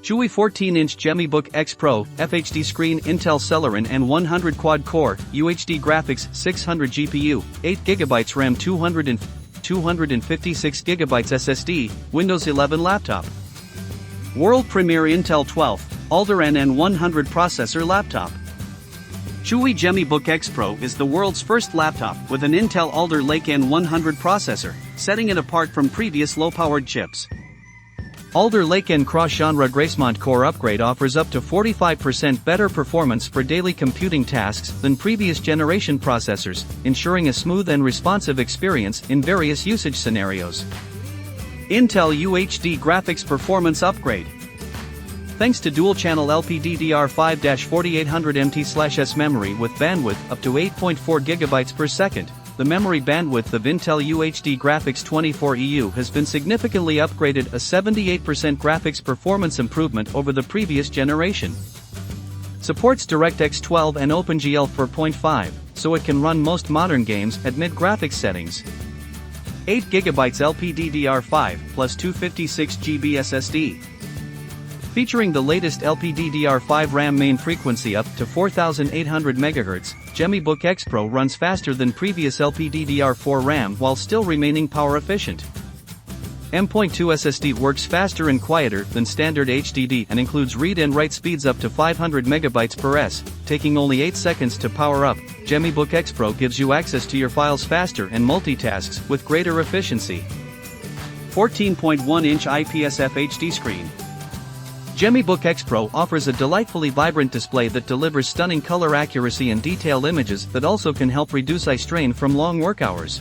Chuwi 14-inch GemiBook XPro, FHD screen Intel Celeron N100 quad-core, UHD Graphics 600 GPU, 8GB RAM 256GB SSD, Windows 11 laptop. World premiere Intel 12, Alder-N N100 processor laptop. Chuwi GemiBook XPro is the world's first laptop with an Intel Alder Lake-N100 processor, setting it apart from previous low-powered chips. Alder Lake-N cross-genre Gracemont core upgrade offers up to 45% better performance for daily computing tasks than previous generation processors, ensuring a smooth and responsive experience in various usage scenarios. Intel UHD Graphics performance upgrade. Thanks to dual-channel LPDDR5-4800 MT/S memory with bandwidth up to 8.4 GB per second, the memory bandwidth of Intel UHD Graphics 24EU has been significantly upgraded, a 78% graphics performance improvement over the previous generation. Supports DirectX 12 and OpenGL 4.5, so it can run most modern games at mid-graphics settings. 8GB LPDDR5 plus 256GB SSD. Featuring the latest LPDDR5 RAM main frequency up to 4800 MHz, GemiBook XPro runs faster than previous LPDDR4 RAM while still remaining power efficient. M.2 SSD works faster and quieter than standard HDD and includes read and write speeds up to 500 MB per s, taking only 8 seconds to power up. GemiBook XPro gives you access to your files faster and multitasks with greater efficiency. 14.1-inch IPS FHD screen. GemiBook XPro offers a delightfully vibrant display that delivers stunning color accuracy and detailed images that also can help reduce eye strain from long work hours.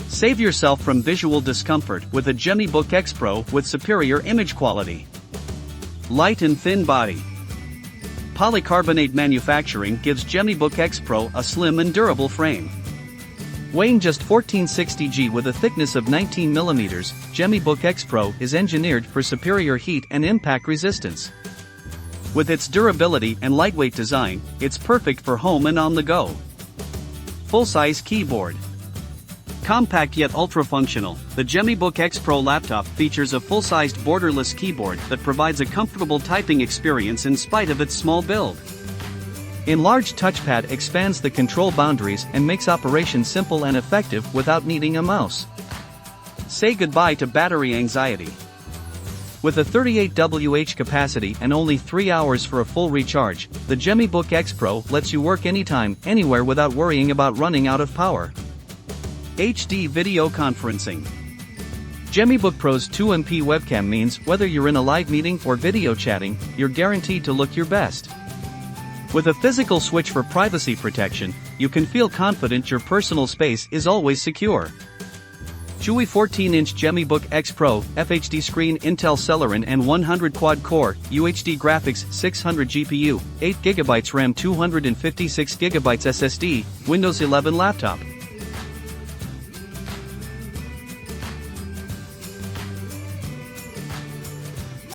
Save yourself from visual discomfort with a GemiBook XPro with superior image quality. Light and thin body. Polycarbonate manufacturing gives GemiBook XPro a slim and durable frame. Weighing just 1460G with a thickness of 19mm, GemiBook XPro is engineered for superior heat and impact resistance. With its durability and lightweight design, it's perfect for home and on the go. Full-size keyboard. Compact yet ultra-functional, the GemiBook XPro laptop features a full-sized borderless keyboard that provides a comfortable typing experience in spite of its small build. Enlarged touchpad expands the control boundaries and makes operation simple and effective without needing a mouse. Say goodbye to battery anxiety. With a 38Wh capacity and only 3 hours for a full recharge, the GemiBook XPro lets you work anytime, anywhere without worrying about running out of power. HD video conferencing. GemiBook Pro's 2MP webcam means whether you're in a live meeting or video chatting, you're guaranteed to look your best. With a physical switch for privacy protection, you can feel confident your personal space is always secure. Chuwi 14-inch GemiBook XPro, FHD screen Intel Celeron N100 quad-core, UHD Graphics 600 GPU, 8GB RAM 256GB SSD, Windows 11 laptop.